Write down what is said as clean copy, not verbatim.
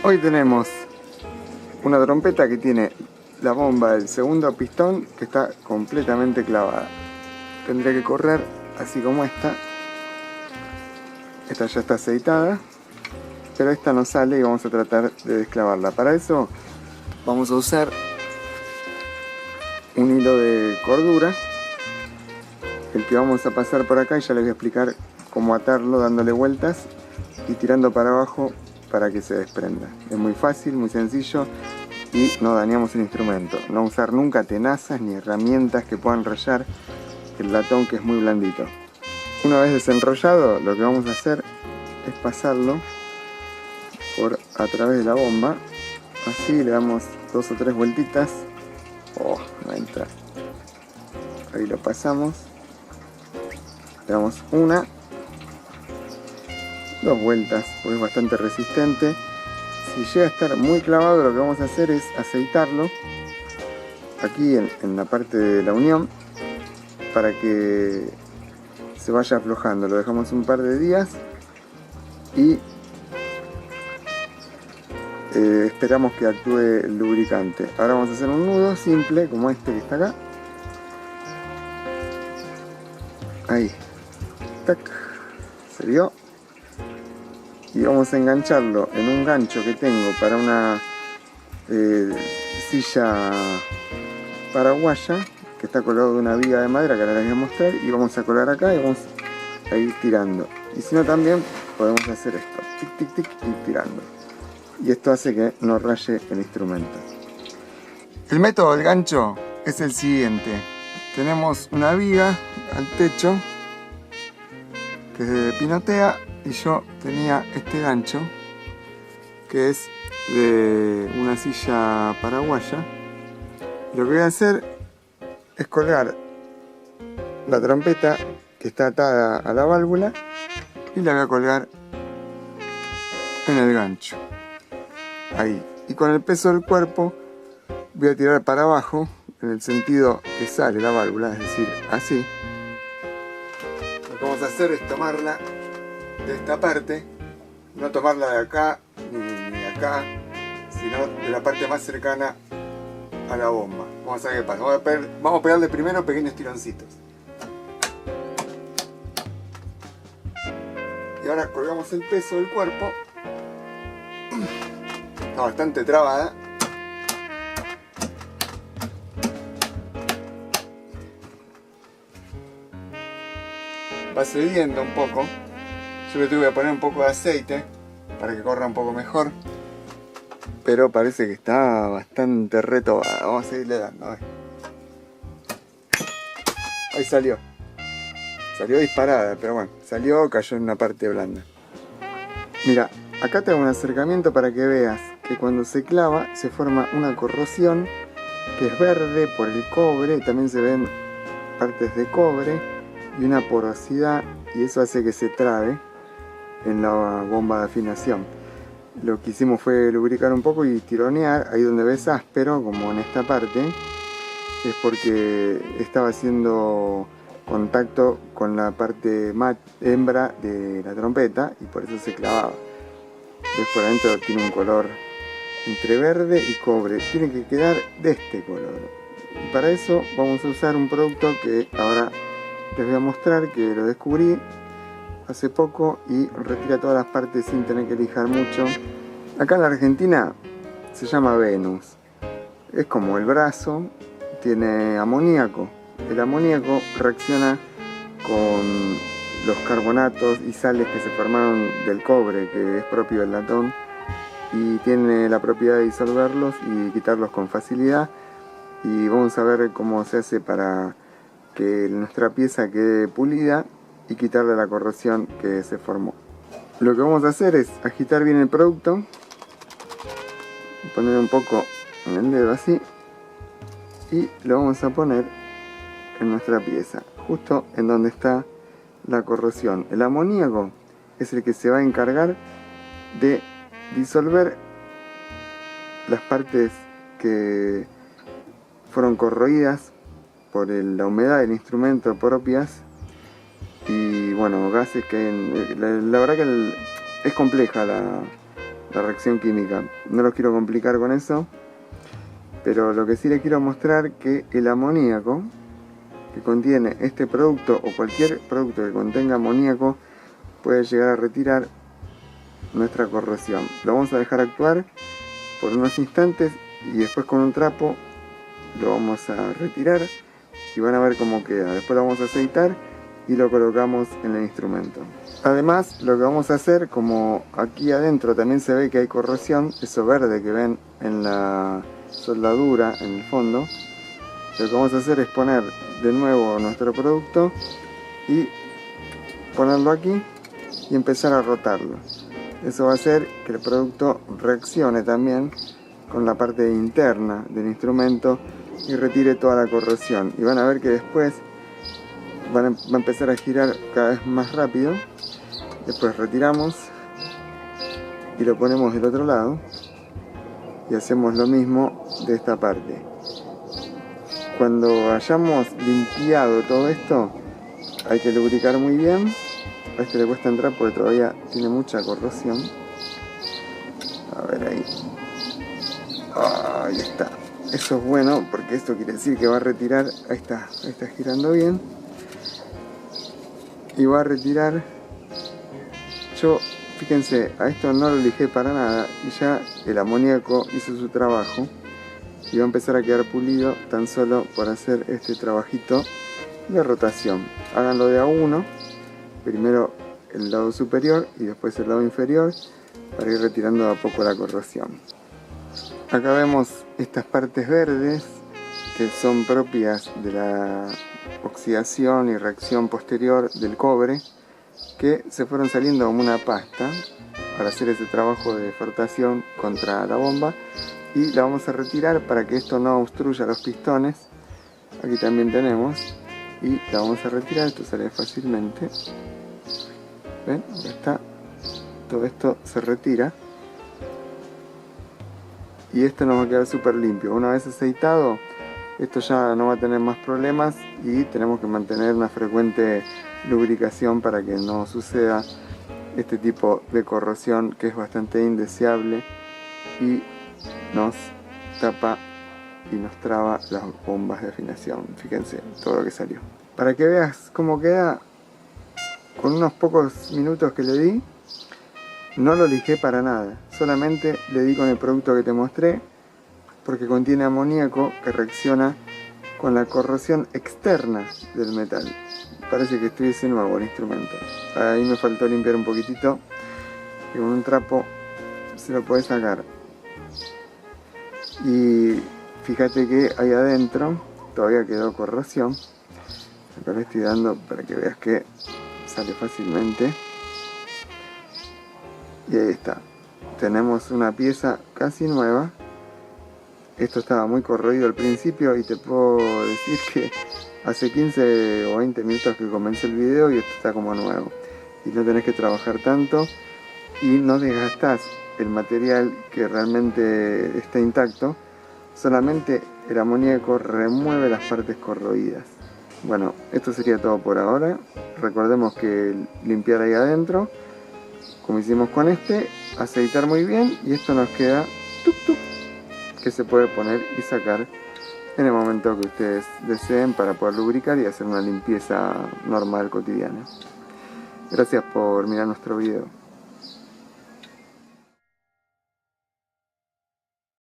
Hoy tenemos una trompeta que tiene la bomba del segundo pistón que está completamente clavada. Tendría que correr así como esta. Esta ya está aceitada, pero esta no sale y vamos a tratar de desclavarla. Para eso vamos a usar un hilo de cordura, el que vamos a pasar por acá, y ya les voy a explicar cómo atarlo dándole vueltas y tirando para abajo para que se desprenda. Es muy fácil, muy sencillo y no dañamos el instrumento. No usar nunca tenazas ni herramientas que puedan rayar el latón, que es muy blandito. Una vez desenrollado, lo que vamos a hacer es pasarlo por a través de la bomba. Así le damos 2 o 3 vueltitas. Oh, no entra. Ahí lo pasamos. Le damos 1, 2 vueltas, porque es bastante resistente. Si llega a estar muy clavado, lo que vamos a hacer es aceitarlo aquí en la parte de la unión para que se vaya aflojando. Lo dejamos un par de días y esperamos que actúe el lubricante. Ahora vamos a hacer un nudo simple como este que está acá. Ahí, tac, se vio. Y vamos a engancharlo en un gancho que tengo para una silla paraguaya, que está colgado de una viga de madera que ahora les voy a mostrar, y vamos a colgar acá y vamos a ir tirando. Y si no, también podemos hacer esto, tic tic tic, y tirando. Y esto hace que no raye el instrumento. El método del gancho es el siguiente. Tenemos una viga al techo que se pinotea, y yo tenía este gancho que es de una silla paraguaya. Lo que voy a hacer es colgar la trompeta que está atada a la válvula y la voy a colgar en el gancho, ahí, y con el peso del cuerpo voy a tirar para abajo en el sentido que sale la válvula, es decir, así. Lo que vamos a hacer es tomarla de esta parte, no tomarla de acá ni de acá, sino de la parte más cercana a la bomba. Vamos a ver qué pasa. Vamos a pegarle primero pequeños tironcitos. Y ahora colgamos el peso del cuerpo. Está bastante trabada. Va cediendo un poco. Yo le voy a poner un poco de aceite para que corra un poco mejor, pero parece que está bastante retobada. Vamos a seguirle dando, a ver. Ahí salió. Salió disparada, pero bueno, salió, cayó en una parte blanda. Mira, acá te hago un acercamiento para que veas que cuando se clava se forma una corrosión que es verde por el cobre, y también se ven partes de cobre y una porosidad, y eso hace que se trabe en la bomba de afinación. Lo que hicimos fue lubricar un poco y tironear. Ahí donde ves áspero, como en esta parte, es porque estaba haciendo contacto con la parte hembra de la trompeta y por eso se clavaba. Ves, por adentro tiene un color entre verde y cobre, tiene que quedar de este color. Y para eso vamos a usar un producto que ahora les voy a mostrar, que lo descubrí hace poco y retira todas las partes sin tener que lijar mucho. Acá en la Argentina se llama Venus. Es como el brazo, tiene amoníaco. El amoníaco reacciona con los carbonatos y sales que se formaron del cobre, que es propio del latón, y tiene la propiedad de disolverlos y quitarlos con facilidad. Y vamos a ver cómo se hace para que nuestra pieza quede pulida y quitarle la corrosión que se formó. Lo que vamos a hacer es agitar bien el producto, poner un poco en el dedo así, y lo vamos a poner en nuestra pieza, justo en donde está la corrosión. El amoníaco es el que se va a encargar de disolver las partes que fueron corroídas por la humedad del instrumento propias, y bueno, gases que hay la verdad que es compleja la reacción química. No los quiero complicar con eso, pero lo que sí les quiero mostrar que el amoníaco que contiene este producto o cualquier producto que contenga amoníaco puede llegar a retirar nuestra corrosión. Lo vamos a dejar actuar por unos instantes y después con un trapo lo vamos a retirar y van a ver cómo queda. Después lo vamos a aceitar y lo colocamos en el instrumento. Además, lo que vamos a hacer, como aquí adentro también se ve que hay corrosión, eso verde que ven en la soldadura en el fondo, lo que vamos a hacer es poner de nuevo nuestro producto y ponerlo aquí y empezar a rotarlo. Eso va a hacer que el producto reaccione también con la parte interna del instrumento y retire toda la corrosión. Y van a ver que después va a empezar a girar cada vez más rápido. Después retiramos y lo ponemos del otro lado y hacemos lo mismo de esta parte. Cuando hayamos limpiado todo esto, hay que lubricar muy bien. A este le cuesta entrar porque todavía tiene mucha corrosión. A ver ahí. Ahí está. Eso es bueno porque esto quiere decir que va a retirar. Ahí está girando bien. Y va a retirar. Yo, fíjense, a esto no lo lijé para nada y ya el amoníaco hizo su trabajo y va a empezar a quedar pulido tan solo por hacer este trabajito de rotación. Háganlo de a uno. Primero el lado superior y después el lado inferior para ir retirando de a poco la corrosión. Acá vemos estas partes verdes que son propias de la oxidación y reacción posterior del cobre, que se fueron saliendo como una pasta para hacer ese trabajo de flotación contra la bomba, y la vamos a retirar para que esto no obstruya los pistones. Aquí también tenemos, y la vamos a retirar. Esto sale fácilmente. ¿Ven? Ya está. Todo esto se retira. Y esto nos va a quedar súper limpio. Una vez aceitado, esto ya no va a tener más problemas y tenemos que mantener una frecuente lubricación para que no suceda este tipo de corrosión que es bastante indeseable y nos tapa y nos traba las bombas de afinación. Fíjense todo lo que salió. Para que veas cómo queda, con unos pocos minutos que le di, no lo lijé para nada, solamente le di con el producto que te mostré, porque contiene amoníaco que reacciona con la corrosión externa del metal. Parece que estuviese nuevo el instrumento. Ahí me faltó limpiar un poquitito y con un trapo se lo puede sacar. Y fíjate que ahí adentro todavía quedó corrosión. Acá le estoy dando para que veas que sale fácilmente. Y ahí está. Tenemos una pieza casi nueva. Esto estaba muy corroído al principio y te puedo decir que hace 15 o 20 minutos que comencé el video y esto está como nuevo. Y no tenés que trabajar tanto y no desgastás el material que realmente está intacto. Solamente el amoníaco remueve las partes corroídas. Bueno, esto sería todo por ahora. Recordemos que limpiar ahí adentro, como hicimos con este, aceitar muy bien y esto nos queda tuc tuc, que se puede poner y sacar en el momento que ustedes deseen para poder lubricar y hacer una limpieza normal, cotidiana. Gracias por mirar nuestro video.